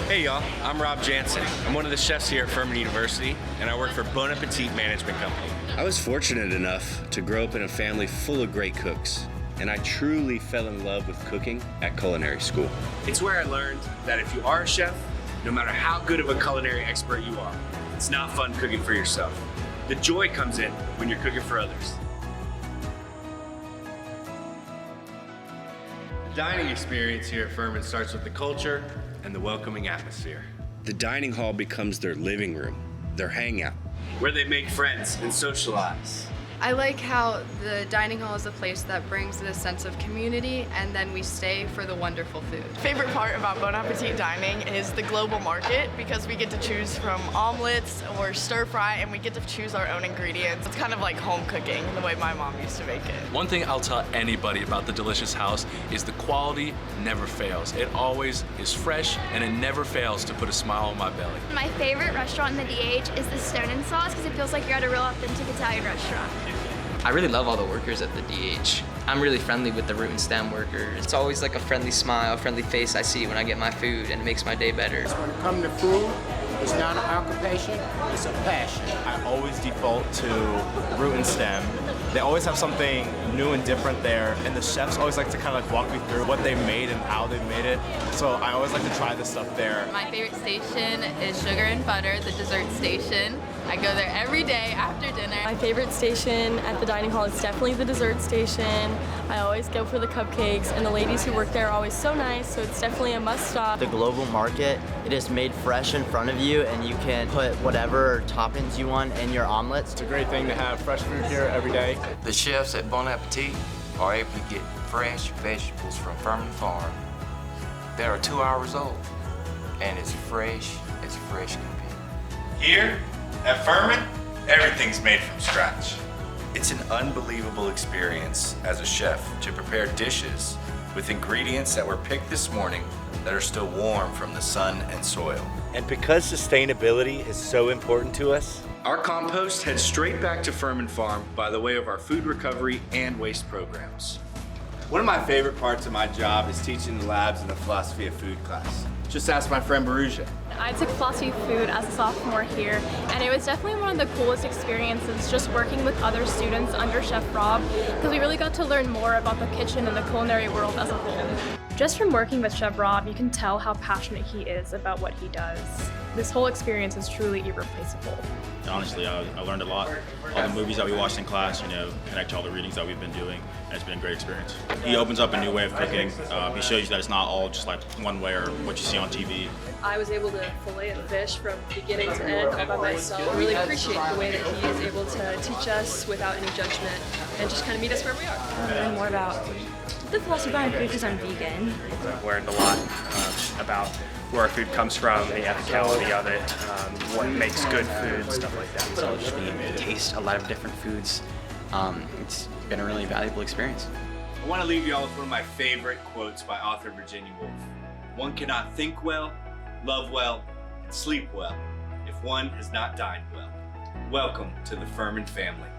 Hey y'all, I'm Rob Jansen. I'm one of the chefs here at Furman University, and I work for Bon Appétit Management Company. I was fortunate enough to grow up in a family full of great cooks, and I truly fell in love with cooking at culinary school. It's where I learned that if you are a chef, no matter how good of a culinary expert you are, it's not fun cooking for yourself. The joy comes in when you're cooking for others. The dining experience here at Furman starts with the culture and the welcoming atmosphere. The dining hall becomes their living room, their hangout. Where they make friends and socialize. I like how the dining hall is a place that brings this sense of community, and then we stay for the wonderful food. Favorite part about Bon Appetit dining is the global market, because we get to choose from omelets or stir fry, and we get to choose our own ingredients. It's kind of like home cooking, the way my mom used to make it. One thing I'll tell anybody about the Delicious House is the quality never fails. It always is fresh, and it never fails to put a smile on my belly. My favorite restaurant in the DH is the Stone and Sauce, because it feels like you're at a real authentic Italian restaurant. I really love all the workers at the DH. I'm really friendly with the root and stem workers. It's always like a friendly smile, a friendly face I see when I get my food, and it makes my day better. When it comes to food, it's not an occupation, it's a passion. I always default to root and stem. They always have something new and different there, and the chefs always like to kind of like walk me through what they made and how they made it. So I always like to try this stuff there. My favorite station is Sugar and Butter, the dessert station. I go there every day after dinner. My favorite station at the dining hall is definitely the dessert station. I always go for the cupcakes, and the ladies who work there are always so nice, so it's definitely a must-stop. The global market, it is made fresh in front of you, and you can put whatever toppings you want in your omelets. It's a great thing to have fresh food here every day. The chefs at Bon Appetit are able to get fresh vegetables from Furman Farm that are 2 hours old, and it's fresh can be. Here at Furman, everything's made from scratch. It's an unbelievable experience as a chef to prepare dishes with ingredients that were picked this morning that are still warm from the sun and soil. And because sustainability is so important to us, our compost heads straight back to Furman Farm by the way of our food recovery and waste programs. One of my favorite parts of my job is teaching the labs in the philosophy of food class. Just ask my friend Baruja. I took philosophy of food as a sophomore here, and it was definitely one of the coolest experiences just working with other students under Chef Rob, because we really got to learn more about the kitchen and the culinary world as a whole. Just from working with Chef Rob, you can tell how passionate he is about what he does. This whole experience is truly irreplaceable. Honestly, I learned a lot. All the movies that we watched in class, connect to all the readings that we've been doing, and it's been a great experience. He opens up a new way of cooking. He shows you that it's not all just like one way or what you see on TV. I was able to fillet a fish from beginning to end all by myself. I really appreciate the way that he is able to teach us without any judgment and just kind of meet us where we are. Learn more about the philosophy behind food because I'm vegan. I've learned a lot about where our food comes from, the ethicality of it, what makes good food, stuff like that. So just being able to taste a lot of different foods, it's been a really valuable experience. I want to leave you all with one of my favorite quotes by author Virginia Woolf. One cannot think well, love well, and sleep well if one has not dined well. Welcome to the Furman family.